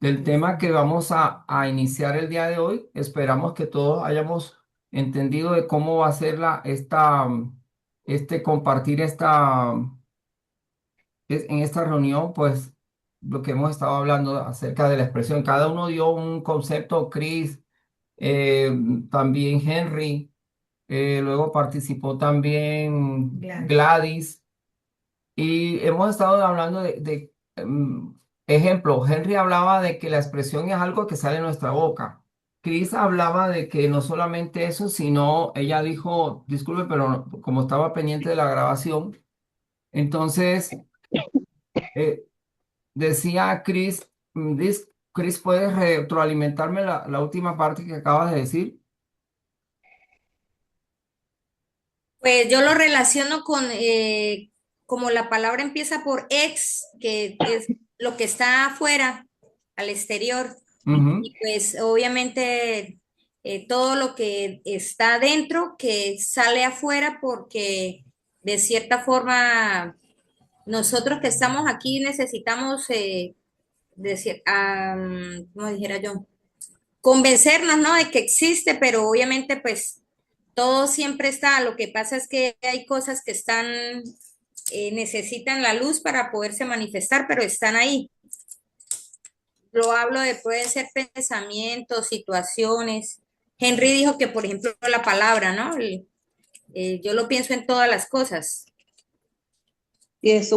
del tema que vamos a iniciar el día de hoy. Esperamos que todos hayamos entendido de cómo va a ser compartir en esta reunión, pues lo que hemos estado hablando acerca de la expresión. Cada uno dio un concepto, Chris, eh, también Henry, luego participó también Gladys. Y hemos estado hablando ejemplo, Henry hablaba de que la expresión es algo que sale de nuestra boca. Chris hablaba de que no solamente eso, sino ella dijo, disculpe, pero como estaba pendiente de la grabación, entonces eh, decía Chris, Chris, ¿puedes retroalimentarme la última parte que acabas de decir? Pues yo lo relaciono con, como la palabra empieza por ex, que es lo que está afuera, al exterior, Ujú. y pues obviamente todo lo que está dentro, que sale afuera, porque de cierta forma nosotros que estamos aquí necesitamos, como dijera yo, convencernos, ¿no? De que existe, pero obviamente pues todo siempre está. Lo que pasa es que hay cosas que están, necesitan la luz para poderse manifestar, pero están ahí. Lo hablo de, pueden ser pensamientos, situaciones. Henry dijo que, por ejemplo, la palabra, ¿no? Yo lo pienso en todas las cosas. Y es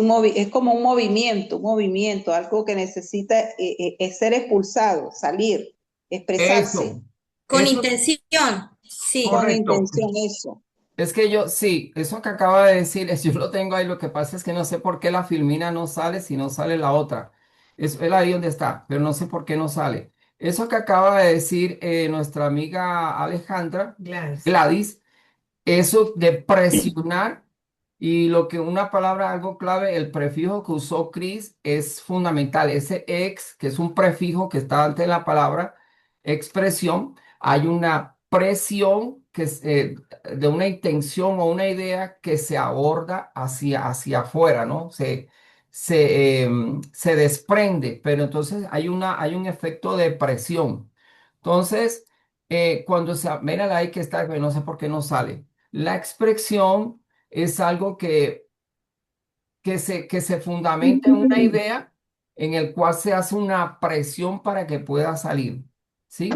como un movimiento, algo que necesita es ser expulsado, salir, expresarse Eso, Con eso, intención, sí. con correcto. intención, eso. Es que yo, sí, eso que acaba de decir, yo lo tengo ahí, lo que pasa es que no sé por qué la filmina no sale si no sale la otra. Es ahí donde está, pero no sé por qué no sale. Eso que acaba de decir nuestra amiga Alejandra, Gladys, eso de presionar y lo que una palabra, algo clave, el prefijo que usó Chris es fundamental. Ese ex, que es un prefijo que está antes de la palabra, expresión, hay una presión de una intención o una idea que se aborda hacia afuera, ¿no? Se desprende, pero entonces hay un efecto de presión. Entonces, mira ahí que está, pero no sé por qué no sale. La expresión es algo que se fundamenta en una idea en el cual se hace una presión para que pueda salir, ¿sí?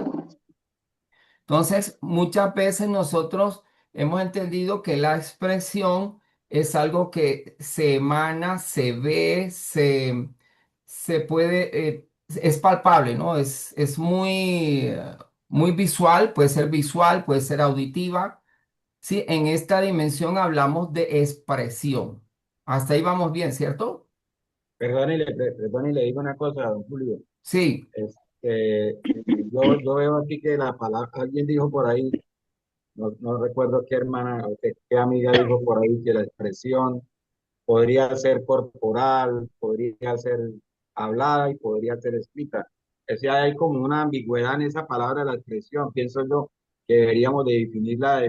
Entonces, muchas veces nosotros hemos entendido que la expresión es algo que se emana, se ve, se puede, es palpable, ¿no? Es muy visual, puede ser auditiva. Sí, en esta dimensión hablamos de expresión. Hasta ahí vamos bien, ¿cierto? Perdone, le digo una cosa, don Julio. Sí, Yo veo aquí que la palabra, alguien dijo por ahí, no recuerdo qué hermana o qué amiga dijo por ahí que la expresión podría ser corporal, podría ser hablada y podría ser escrita. O sea, hay como una ambigüedad en esa palabra, la expresión. Pienso yo que deberíamos de definirla,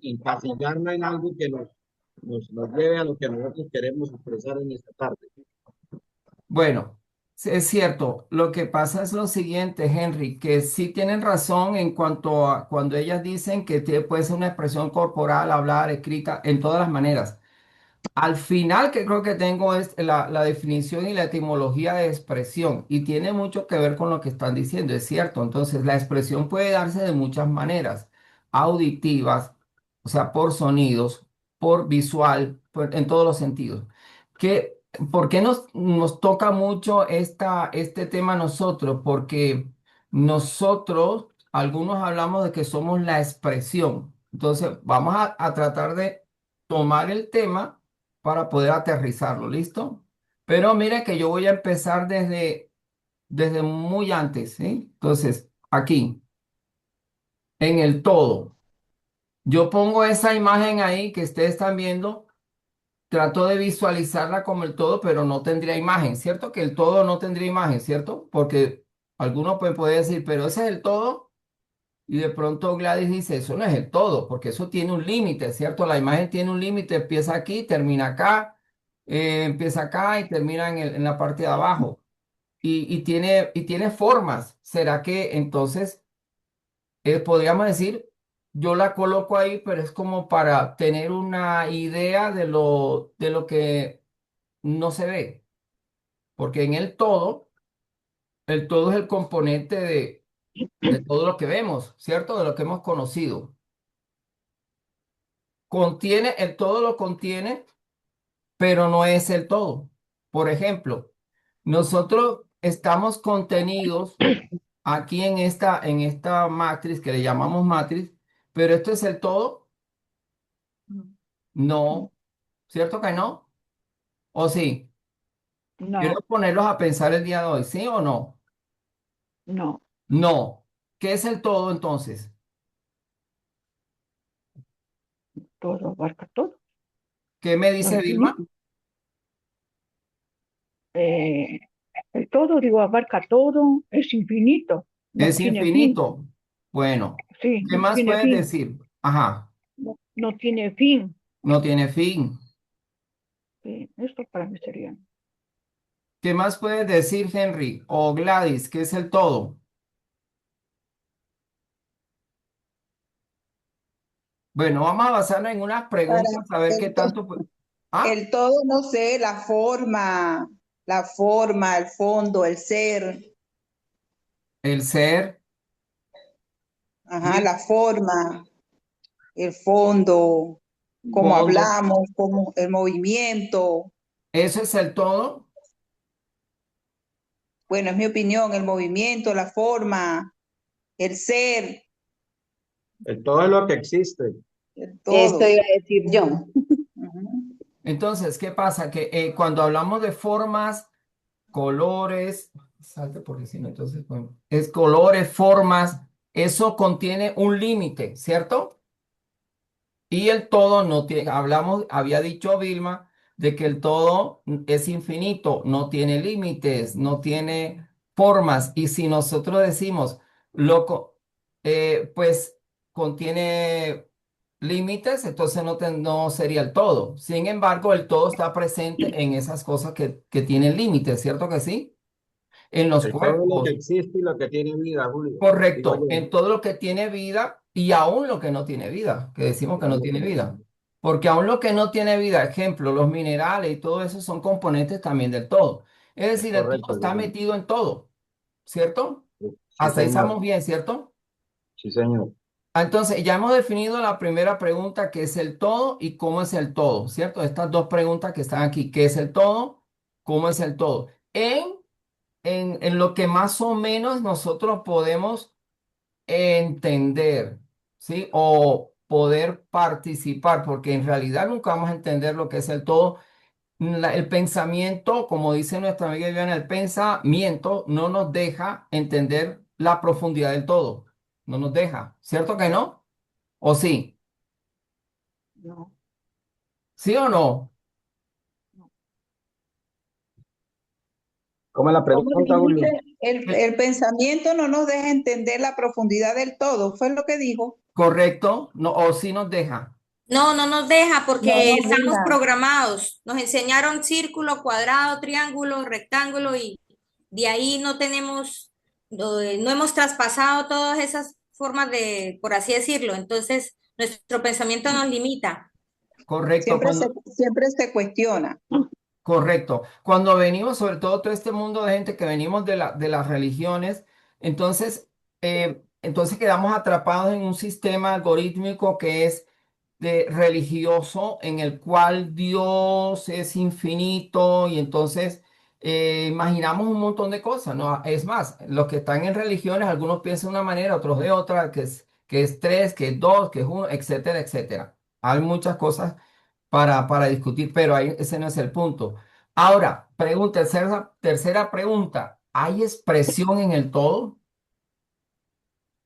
encasillarla en algo que nos lleve a lo que nosotros queremos expresar en esta tarde. bueno, sí, es cierto. Lo que pasa es lo siguiente, Henry, que sí tienen razón en cuanto a cuando ellas dicen que puede ser una expresión corporal, hablar, escrita, en todas las maneras. Al final, que creo que tengo es la definición y la etimología de expresión, y tiene mucho que ver con lo que están diciendo, es cierto. Entonces, la expresión puede darse de muchas maneras, auditivas, o sea, por sonidos, por visual, en todos los sentidos. ¿Qué, ¿Por qué nos toca mucho este tema a nosotros? Porque nosotros, algunos hablamos de que somos la expresión. Entonces, vamos a tratar de tomar el tema para poder aterrizarlo, ¿listo? Pero mira que yo voy a empezar desde muy antes, ¿sí? Entonces, aquí, en el todo. Yo pongo esa imagen ahí que ustedes están viendo, trato de visualizarla como el todo, pero no tendría imagen, ¿cierto? Que el todo no tendría imagen, ¿cierto? Porque algunos puede decir, pero ese es el todo. Y de pronto Gladys dice, eso no es el todo, porque eso tiene un límite, ¿cierto? La imagen tiene un límite, empieza aquí, termina acá, empieza acá y termina en la parte de abajo. y tiene formas. ¿Será que entonces podríamos decir, yo la coloco ahí, pero es como para tener una idea de lo que no se ve? Porque en el todo es el componente de todo lo que vemos, ¿cierto? De lo que hemos conocido. Contiene, el todo lo contiene, pero no es el todo. Por ejemplo, nosotros estamos contenidos aquí en esta matriz que le llamamos matriz, pero esto es el todo. No, ¿cierto que no? ¿O sí? Quiero No, ponerlos a pensar el día de hoy, ¿sí o no? no, No. ¿Qué es el todo entonces? todo abarca todo, ¿Qué me lo dice Vilma? infinito. Eh, el todo, digo, abarca todo, es infinito, no Es tiene fin, infinito. Bueno, sí, ¿qué no más tiene puedes fin, decir? Ajá, no tiene fin. no tiene fin. Sí, esto para mí sería. ¿Qué más puedes decir, Henry? O Gladys, ¿qué es el todo? Bueno, vamos a basarnos en unas Para preguntas a ver qué el, tanto. Ah, el todo, no sé, la forma, el fondo, el ser, el ser. ajá, Vil- la forma, el fondo, cómo Fondo. hablamos, cómo el movimiento. ¿Eso es el todo? Bueno, es mi opinión, el movimiento, la forma, el ser, Todo es lo que existe. el Esto todo. iba a decir yo. Ujú. Entonces, ¿qué pasa? Que cuando hablamos de formas, colores, salte porque si no, entonces, bueno, es colores, formas, eso contiene un límite, ¿cierto? Y el todo no tiene, hablamos, había dicho Vilma, de que el todo es infinito, no tiene límites, no tiene formas. Y si nosotros decimos, loco, pues contiene límites, entonces no sería el todo. Sin embargo, el todo está presente en esas cosas que tienen límites, ¿cierto que sí? En los Todo lo que cuerpos. existe y lo que tiene vida, Julio. Digo Correcto, yo. en todo lo que tiene vida y aún lo que no tiene vida, que decimos que Todo no lo tiene que- vida. Porque aún lo que no tiene vida, ejemplo, los minerales y todo eso son componentes también del todo. Es Es decir, el todo correcto, está Julio. metido en todo, ¿cierto? Sí, Hasta ahí señor. estamos bien, ¿cierto? Sí, señor. Entonces, ya hemos definido la primera pregunta, qué es el todo y cómo es el todo, ¿cierto? Estas dos preguntas que están aquí, ¿qué es el todo? ¿Cómo es el todo? En lo que más o menos nosotros podemos entender, ¿sí? O poder participar, porque en realidad nunca vamos a entender lo que es el todo. El pensamiento, como dice nuestra amiga Viviana, el pensamiento no nos deja entender la profundidad del todo. No nos deja, ¿cierto que no? ¿O sí? No, ¿Sí o no? no. ¿Cómo es la Como pregunta, dijiste, Julio? Eh, el pensamiento no nos deja entender la profundidad del todo, fue lo que dijo. ¿Correcto? No, ¿o sí nos deja? No, no nos deja No porque nos estamos deja. programados. Nos enseñaron círculo, cuadrado, triángulo, rectángulo y de ahí no tenemos, no hemos traspasado todas esas formas de, por así decirlo. Entonces, nuestro pensamiento nos limita. Correcto. Siempre se cuestiona. Correcto. Cuando venimos, sobre todo este mundo de gente que venimos de las religiones, entonces quedamos atrapados en un sistema algorítmico que es religioso, en el cual Dios es infinito y entonces imaginamos un montón de cosas, ¿no? Es más, los que están en religiones, algunos piensan de una manera, otros de otra, que es tres, que es dos, que es uno, etcétera, etcétera. Hay muchas cosas para discutir, pero ahí, ese no es el punto. Ahora, tercera pregunta. ¿Hay expresión en el todo?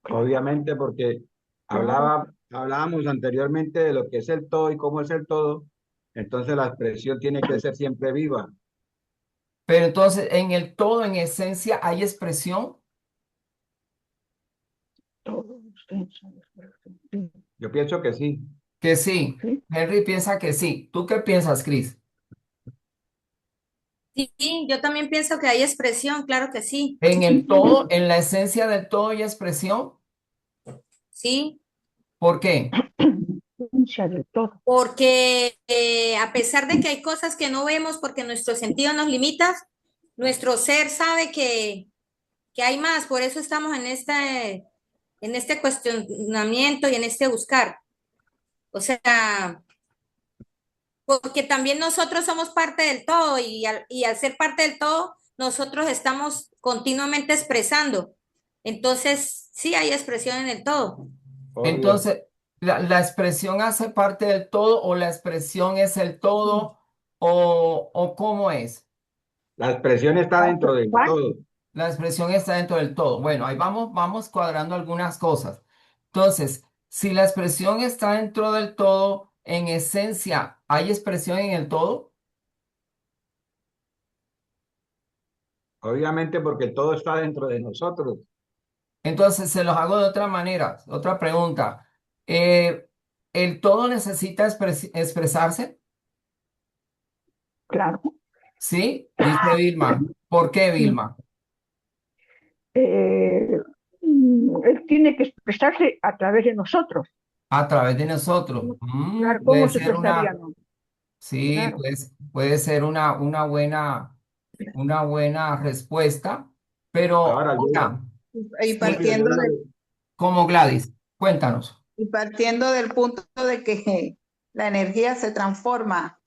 Obviamente, porque Claro, hablábamos anteriormente de lo que es el todo y cómo es el todo. Entonces la expresión tiene que ser siempre viva. Pero entonces, en el todo, en esencia, ¿hay expresión? todo. Sí, sí, Yo pienso que sí. Que sí. sí. Henry piensa que sí. ¿Tú qué piensas, Chris? Sí, yo también pienso que hay expresión, claro que sí, En el todo, en la esencia del todo y expresión. sí, ¿Por qué? Esencia del todo. porque a pesar de que hay cosas que no vemos porque nuestro sentido nos limita, nuestro ser sabe que hay más, por eso estamos en este cuestionamiento y en este buscar. O sea, porque también nosotros somos parte del todo y al ser parte del todo, nosotros estamos continuamente expresando. Entonces, sí hay expresión en el todo. Obvio. Entonces, la expresión hace parte del todo o la expresión es el todo o cómo es. La expresión está Hace dentro del parte, todo. La expresión está dentro del todo. Bueno, ahí vamos cuadrando algunas cosas. Entonces, si la expresión está dentro del todo, en esencia, ¿hay expresión en el todo? Obviamente porque el todo está dentro de nosotros. Entonces, se los hago de otra manera. Otra pregunta. Eh, ¿El todo necesita expresarse? claro. Sí, dice Vilma. ¿Por qué, Vilma? Eh, Él tiene que expresarse a través de nosotros. A través de nosotros. Claro, Puede ¿cómo se ser expresaría? una, No, sí, claro. pues, puede ser una buena respuesta, pero Ahora, ahora, Y Julio, yo partiendo del, le, como Gladys, cuéntanos. y partiendo del punto de que la energía se transforma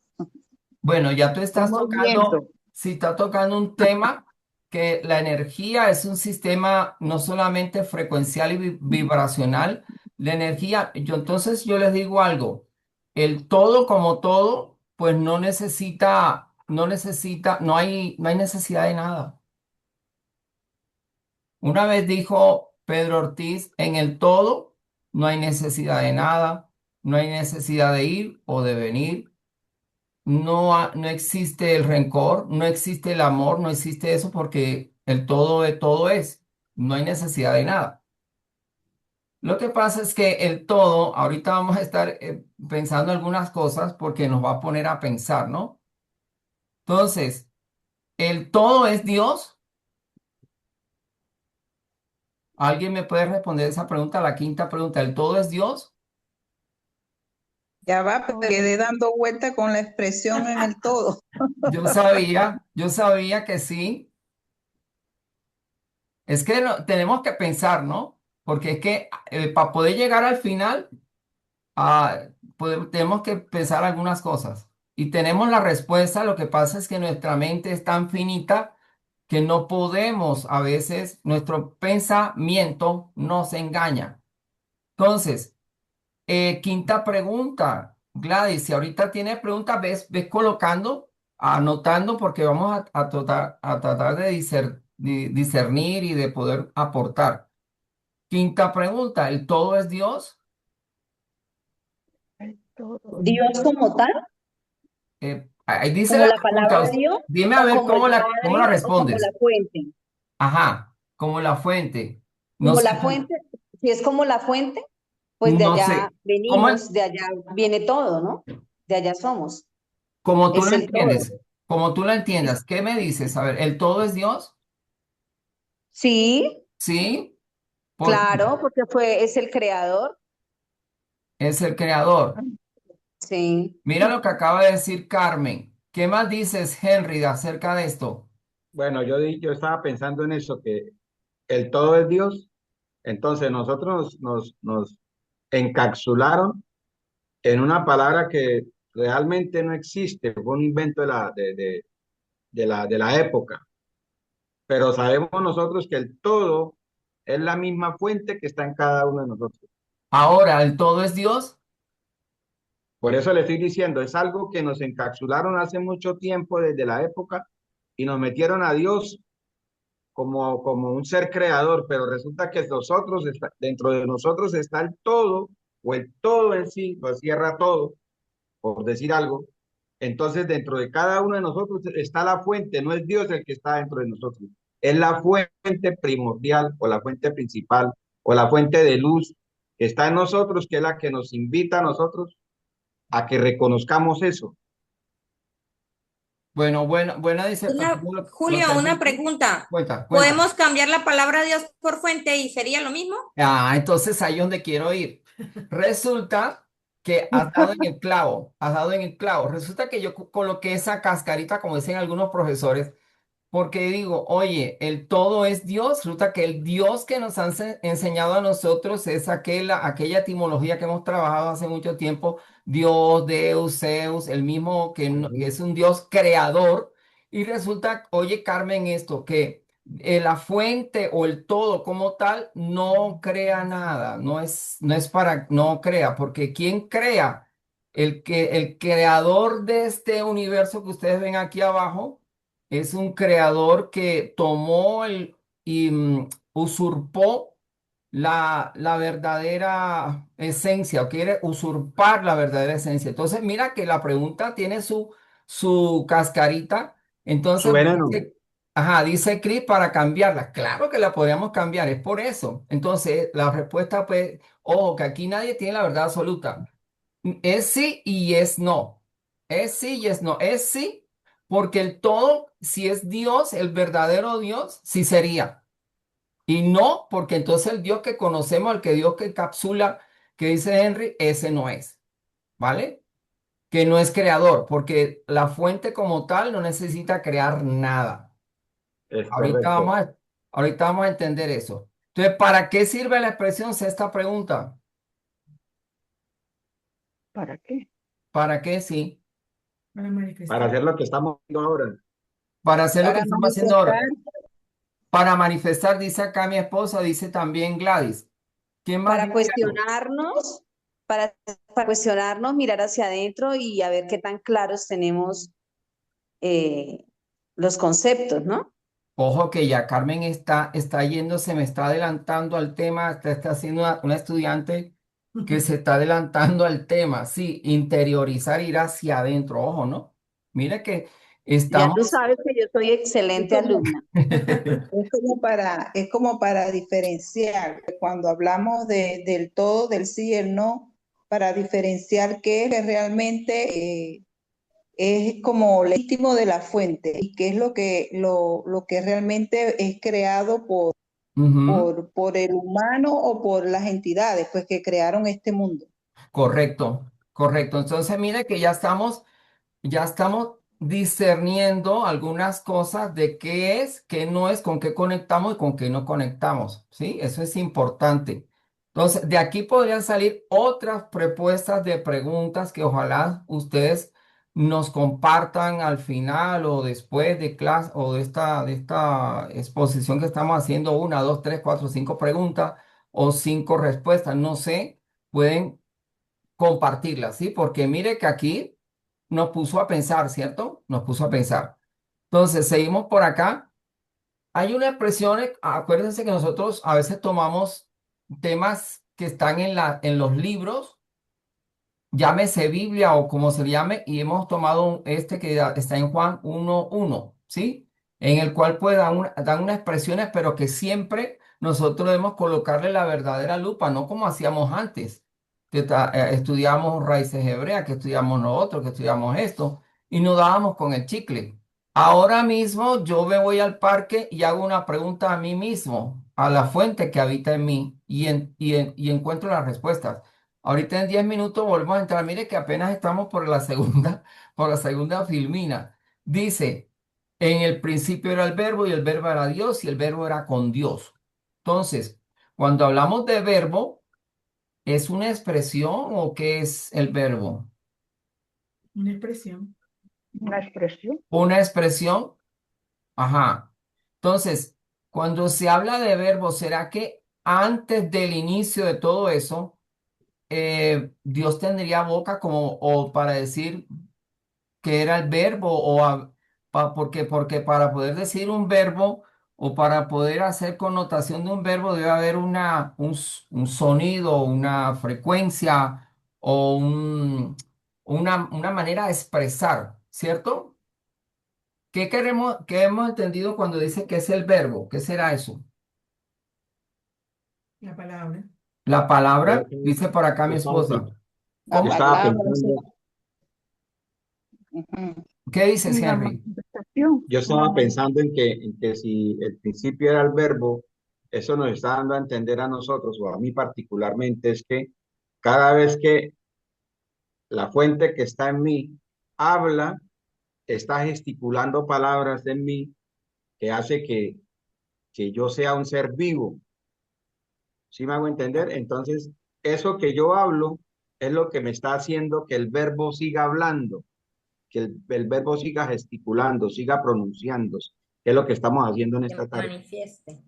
Bueno, ya tú en estás tocando, movimiento. si está tocando un tema que la energía es un sistema no solamente frecuencial y vibracional, la energía, yo les digo algo, el todo como todo, pues no hay necesidad de nada. Una vez dijo Pedro Ortiz, en el todo no hay necesidad de nada, no hay necesidad de ir o de venir. No existe el rencor, no existe el amor, no existe eso porque el todo de todo es. No hay necesidad de nada. Lo que pasa es que el todo, ahorita vamos a estar pensando algunas cosas porque nos va a poner a pensar, ¿no? Entonces, ¿el todo es Dios? ¿Alguien me puede responder esa pregunta? La quinta pregunta, ¿el todo es Dios? Ya va, pero quedé dando vuelta con la expresión en el todo. Yo sabía que sí. Es que tenemos que pensar, ¿no? Porque es que para poder llegar al final, ah, tenemos que pensar algunas cosas. Y tenemos la respuesta, lo que pasa es que nuestra mente es tan finita que no podemos, a veces, nuestro pensamiento nos engaña. Entonces, quinta pregunta, Gladys, si ahorita tienes preguntas, ves colocando, anotando, porque vamos a tratar de discernir y de poder aportar. Quinta pregunta, ¿el todo es Dios? El todo. Dios como tal, Ahí dice como la la pregunta. palabra de Dios, Dime a o ver como el cómo la Padre, o como la respondes. fuente. Ajá, como la fuente. No Como sé, la fuente, si es como la fuente, pues de no allá sé. ¿Cómo, venimos, de allá viene todo, ¿no? De allá somos, como tú es lo el todo. entiendes? Como tú lo entiendas, ¿qué me dices? A ver, ¿el todo es Dios? Sí, Sí, porque claro, porque es el creador. es el creador. Sí. Mira lo que acaba de decir Carmen. ¿Qué más dices, Henry, acerca de esto? bueno, yo estaba pensando en eso, que el todo es Dios. Entonces nosotros nos encapsularon en una palabra que realmente no existe, fue un invento de la época, pero sabemos nosotros que el todo es la misma fuente que está en cada uno de nosotros. Ahora, ¿el todo es Dios? Por eso le estoy diciendo, es algo que nos encapsularon hace mucho tiempo desde la época y nos metieron a Dios como un ser creador, pero resulta que dentro de nosotros está el todo, o el todo en sí, lo cierra todo, por decir algo. Entonces, dentro de cada uno de nosotros está la fuente, no es Dios el que está dentro de nosotros, es la fuente primordial o la fuente principal o la fuente de luz que está en nosotros, que es la que nos invita a nosotros a que reconozcamos eso. Bueno, buena disertación. Julio, una pregunta. Cuenta, cuenta. ¿Podemos cambiar la palabra Dios por fuente y sería lo mismo? Entonces ahí es donde quiero ir. Resulta que has dado en el clavo, has dado en el clavo. Resulta que yo coloqué esa cascarita, como dicen algunos profesores, porque digo, oye, el todo es Dios. Resulta que el Dios que nos han enseñado a nosotros es aquella etimología que hemos trabajado hace mucho tiempo, Dios, Deus, Zeus, el mismo que es un Dios creador. Y resulta, oye, Carmen, esto, que la fuente o el todo como tal no crea nada, no es para, no crea, porque ¿quién crea? El creador de este universo que ustedes ven aquí abajo es un creador que tomó y usurpó la verdadera esencia o quiere usurpar la verdadera esencia. Entonces, mira que la pregunta tiene su cascarita. Su Entonces, veneno. dice Cris para cambiarla. Claro que la podríamos cambiar, es por eso. Entonces, la respuesta, pues, ojo, que aquí nadie tiene la verdad absoluta. Es sí y es no. Es sí y es no. Es sí, porque el todo, si es Dios, el verdadero Dios, sí sería. Y no, porque entonces el Dios que conocemos, el que Dios que encapsula, que dice Henry, ese no es. ¿Vale? Que no es creador, porque la fuente como tal no necesita crear nada. Es Ahorita correcto. vamos a, ahorita vamos a entender eso. Entonces, ¿para qué sirve la expresión esta pregunta? ¿Para qué? ¿Para qué sí? Para hacer lo que estamos haciendo ahora. Para hacer lo que Para estamos haciendo manifestar, ahora. Para manifestar, dice acá mi esposa, dice también Gladys. ¿Quién más Para dice algo? cuestionarnos, para cuestionarnos, mirar hacia adentro y a ver qué tan claros tenemos eh, los conceptos, ¿no? Ojo que ya Carmen está yéndose, me está adelantando al tema, está haciendo una estudiante que se está adelantando al tema. Sí, interiorizar, ir hacia adentro, ojo, ¿no? Mira que Ya tú estamos... sabes que yo soy es excelente como, alumna. es como para diferenciar, cuando hablamos del todo, del sí y el no, para diferenciar qué es que realmente es como legítimo de la fuente y qué es lo que realmente es creado por, Ujú, por, por el humano o por las entidades pues, que crearon este mundo. correcto, correcto. Entonces, mire que ya estamos discerniendo algunas cosas de qué es, qué no es, con qué conectamos y con qué no conectamos, ¿sí? Eso es importante. Entonces, de aquí podrían salir otras propuestas de preguntas que ojalá ustedes nos compartan al final o después de clase o de esta exposición que estamos haciendo, una, dos, tres, cuatro, cinco preguntas o cinco respuestas, no sé, pueden compartirlas, ¿sí? Porque mire que aquí nos puso a pensar, ¿cierto? Nos puso a pensar. Entonces, seguimos por acá. Hay una expresión, acuérdense que nosotros a veces tomamos temas que están en los libros, llámese Biblia o como se llame, y hemos tomado este que está en Juan 1:1, ¿sí? En el cual pues dan unas expresiones, pero que siempre nosotros debemos colocarle la verdadera lupa, no como hacíamos antes, que estudiamos raíces hebreas, que estudiamos nosotros, que estudiamos esto, y nos dábamos con el chicle. Ahora mismo yo me voy al parque y hago una pregunta a mí mismo, a la fuente que habita en mí, y encuentro las respuestas. Ahorita en 10 minutos volvemos a entrar. Mire que apenas estamos por la segunda, por la segunda filmina. Dice, en el principio era el verbo y el verbo era Dios y el verbo era con Dios. Entonces, cuando hablamos de verbo, ¿es una expresión o qué es el verbo? Una expresión. Una expresión. Ajá. Entonces, cuando se habla de verbo, ¿será que antes del inicio de todo eso, Dios tendría boca como o para decir que era el verbo porque para poder decir un verbo o para poder hacer connotación de un verbo debe haber un sonido, una frecuencia o una manera de expresar, ¿cierto? ¿Qué hemos entendido cuando dice que es el verbo? ¿Qué será eso? La Yo, palabra, dice por acá yo mi estaba, esposa. La yo ¿Cómo? estaba palabra, o sea, pensando, ujú. ¿Qué dices, en la Henry? manifestación. Yo estaba pensando en que si el principio era el verbo, eso nos está dando a entender a nosotros, o a mí particularmente, es que cada vez que la fuente que está en mí habla, está gesticulando palabras en mí que hace que yo sea un ser vivo. ¿Sí me hago entender? Entonces, eso que yo hablo es lo que me está haciendo que el verbo siga hablando, que el verbo siga gesticulando, siga pronunciándose, que es lo que estamos haciendo en Que esta tarde, manifieste.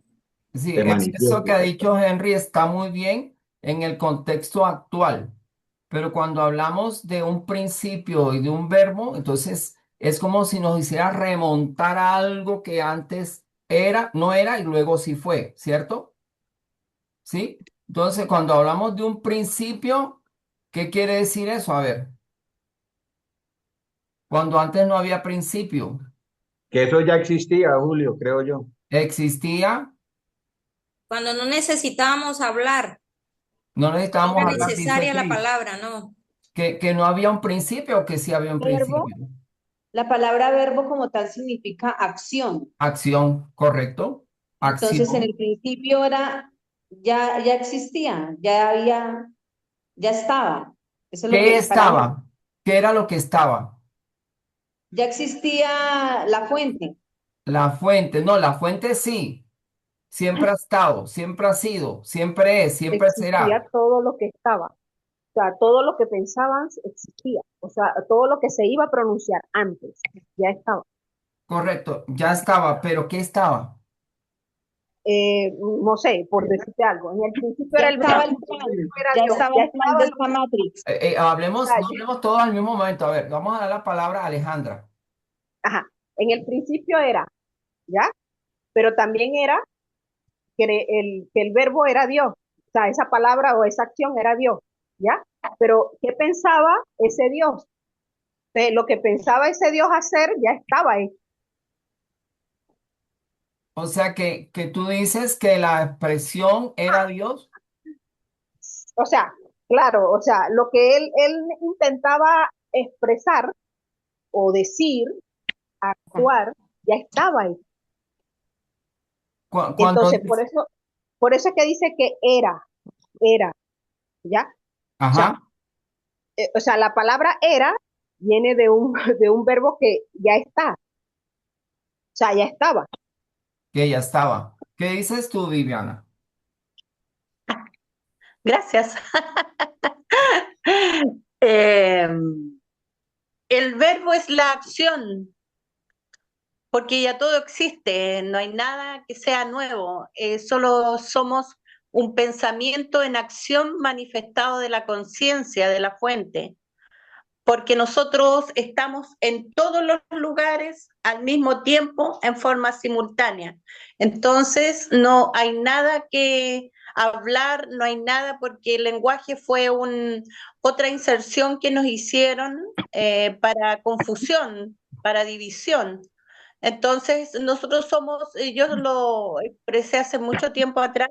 Sí, de eso manifiesto, que ha exacto. dicho Henry está muy bien en el contexto actual, pero cuando hablamos de un principio y de un verbo, entonces es como si nos hiciera remontar a algo que antes era, no era y luego sí fue, ¿cierto? ¿Sí? Entonces, cuando hablamos de un principio, ¿qué quiere decir eso? A ver, cuando antes no había principio, Que eso ya existía, Julio, creo yo. existía, Cuando no necesitábamos hablar, no no necesitábamos era hablar, dice necesaria la Cris, palabra, no. que no había un principio o que sí había un Verbo, principio. la palabra verbo como tal significa acción. Acción, correcto. Entonces, en Acción. el principio era, ya existía, ya había, ya estaba. Eso es lo ¿Qué que para mí. estaba? ¿Qué era lo que estaba? Ya existía la fuente. La fuente. No, la fuente sí. Siempre ha estado, siempre ha sido, siempre es, siempre Existía será. todo lo que estaba. O sea, todo lo que pensaban existía. O sea, todo lo que se iba a pronunciar antes ya estaba. Correcto, ya estaba, pero ¿qué estaba? No sé, por decirte algo. En el principio Ya era el estaba verbo, el el plan, verbo era ya Dios, estaba ya el plan estaba de el, esta Matrix. o Hablemos, sea, no hablemos todos al mismo momento. A ver, vamos a dar la palabra a Alejandra. ajá, en el principio era, ¿ya? Pero también era que el verbo era Dios, o sea, esa palabra o esa acción era Dios, ¿ya? Pero ¿qué pensaba ese Dios? Lo que pensaba ese Dios hacer ya estaba ahí. O sea que tú dices que la expresión era Dios. O sea, claro, o sea, lo que él intentaba expresar o decir, actuar, ya estaba ahí. Cuando Entonces, dices, por eso es que dice que era, ¿ya? ajá, O sea, la palabra era viene de de un verbo que ya está, o sea, ya estaba. que ya estaba. ¿Qué dices tú, Viviana? Gracias. Eh, el verbo es la acción, porque ya todo existe, no hay nada que sea nuevo, solo somos un pensamiento en acción manifestado de la conciencia, de la fuente, porque nosotros estamos en todos los lugares al mismo tiempo en forma simultánea. Entonces, no hay nada que hablar, no hay nada porque el lenguaje fue otra inserción que nos hicieron para confusión, para división. Entonces, nosotros somos, yo lo expresé hace mucho tiempo atrás,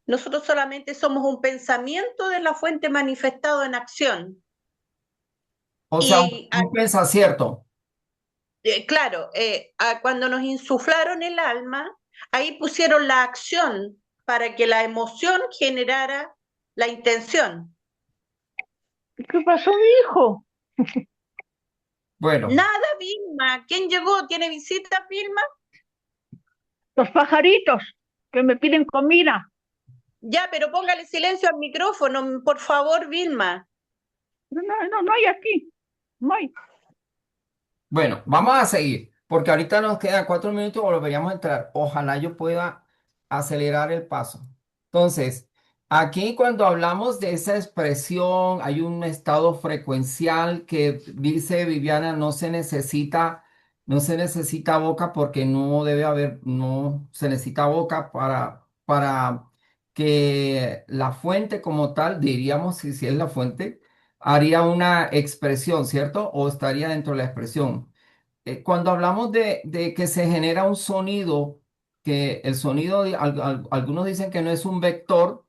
nosotros solamente somos un pensamiento de la fuente manifestado en acción. O sea, Y un pensacierto. claro, cuando nos insuflaron el alma, ahí pusieron la acción para que la emoción generara la intención. ¿Qué pasó, mi hijo? Bueno, Nada, Vilma. ¿Quién llegó? ¿Tiene visita, Vilma? Los pajaritos que me piden comida. Ya, pero póngale silencio al micrófono, por favor, Vilma. No, no, no, no hay aquí. No hay. bueno, vamos a seguir, porque ahorita nos quedan 4 minutos o volveríamos a entrar. Ojalá yo pueda acelerar el paso. Entonces, aquí cuando hablamos de esa expresión, hay un estado frecuencial que dice Viviana, no se necesita boca porque no debe haber, no se necesita boca para que la fuente como tal, diríamos si es la fuente haría una expresión, ¿cierto? O estaría dentro de la expresión. Cuando hablamos de que se genera un sonido, que el sonido, algunos dicen que no es un vector,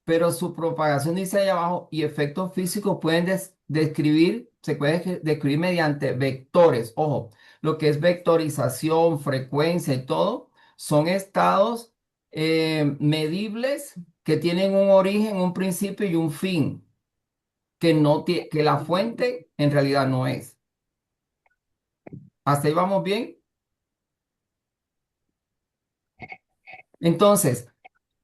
pero su propagación dice ahí abajo y efectos físicos pueden describir, se puede describir mediante vectores. Ojo, lo que es vectorización, frecuencia y todo, son estados medibles que tienen un origen, un principio y un fin, que la fuente en realidad no es. ¿Hasta ahí vamos bien? Entonces,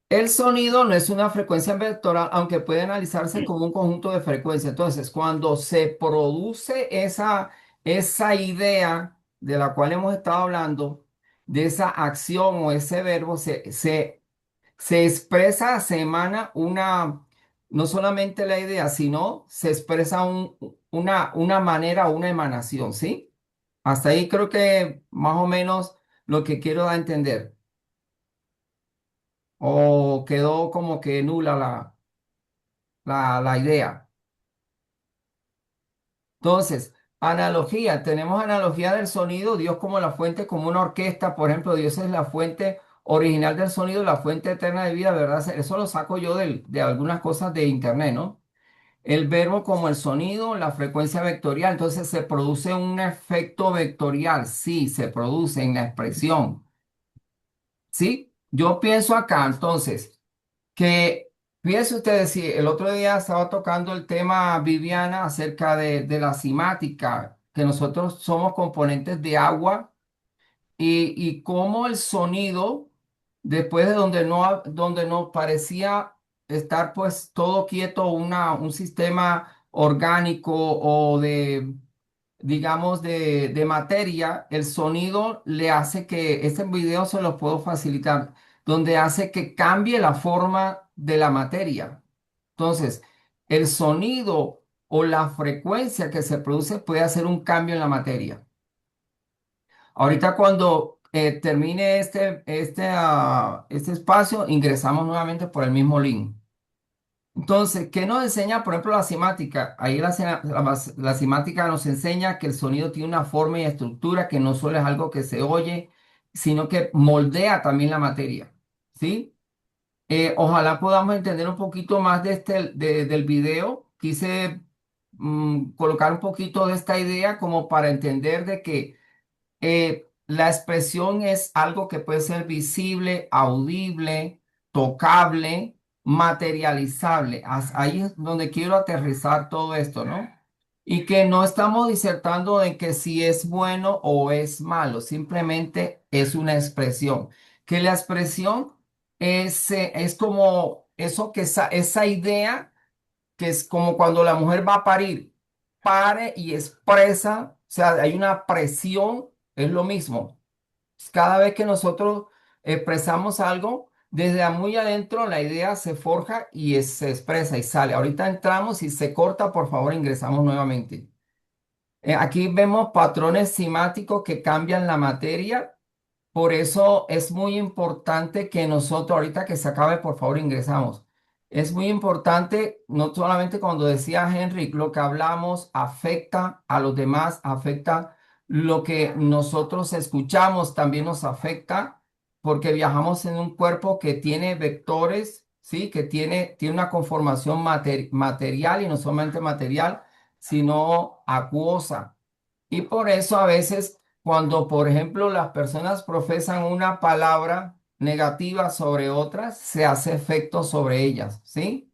el sonido no es una frecuencia vectoral, aunque puede analizarse como un conjunto de frecuencias. Entonces, cuando se produce esa idea de la cual hemos estado hablando, de esa acción o ese verbo, se expresa, se emana no solamente la idea, sino se expresa una manera, una emanación, ¿sí? Hasta ahí creo que más o menos lo que quiero dar a entender. O quedó como que nula la idea. Entonces, analogía, tenemos analogía del sonido, Dios como la fuente, como una orquesta, por ejemplo, Dios es la fuente original del sonido, la fuente eterna de vida, ¿verdad? Eso lo saco yo de algunas cosas de internet, ¿no? El verbo como el sonido, la frecuencia vectorial, entonces se produce un efecto vectorial, sí, se produce en la expresión, ¿sí? Yo pienso acá, entonces, que, fíjense ustedes, si el otro día estaba tocando el tema Viviana acerca de la cimática, que nosotros somos componentes de agua y cómo el sonido, después de donde no parecía estar pues todo quieto, un sistema orgánico o digamos, de materia, el sonido le hace que, este video se lo puedo facilitar, donde hace que cambie la forma de la materia. Entonces, el sonido o la frecuencia que se produce puede hacer un cambio en la materia. Ahorita cuando termine este espacio, ingresamos nuevamente por el mismo link. Entonces, ¿qué nos enseña, por ejemplo, la cimática? Ahí la cimática nos enseña que el sonido tiene una forma y estructura que no solo es algo que se oye, sino que moldea también la materia, ¿sí? Ojalá podamos entender un poquito más del video. Quise colocar un poquito de esta idea como para entender de que la expresión es algo que puede ser visible, audible, tocable, materializable. Ahí es donde quiero aterrizar todo esto, ¿no? Y que no estamos disertando de que si es bueno o es malo, simplemente es una expresión. Que la expresión es como eso que esa idea que es como cuando la mujer va a parir, pare y expresa, o sea, hay una presión, es lo mismo. Cada vez que nosotros expresamos algo, desde muy adentro la idea se forja y se expresa y sale. Ahorita entramos y se corta, por favor, ingresamos nuevamente. Aquí vemos patrones simáticos que cambian la materia, por eso es muy importante que nosotros, ahorita que se acabe, por favor, ingresamos. Es muy importante, no solamente cuando decía Henry, lo que hablamos afecta a los demás, afecta lo que nosotros escuchamos, también nos afecta, porque viajamos en un cuerpo que tiene vectores, ¿sí? Que tiene una conformación material y no solamente material, sino acuosa. Y por eso a veces cuando, por ejemplo, las personas profesan una palabra negativa sobre otras, se hace efecto sobre ellas, ¿sí?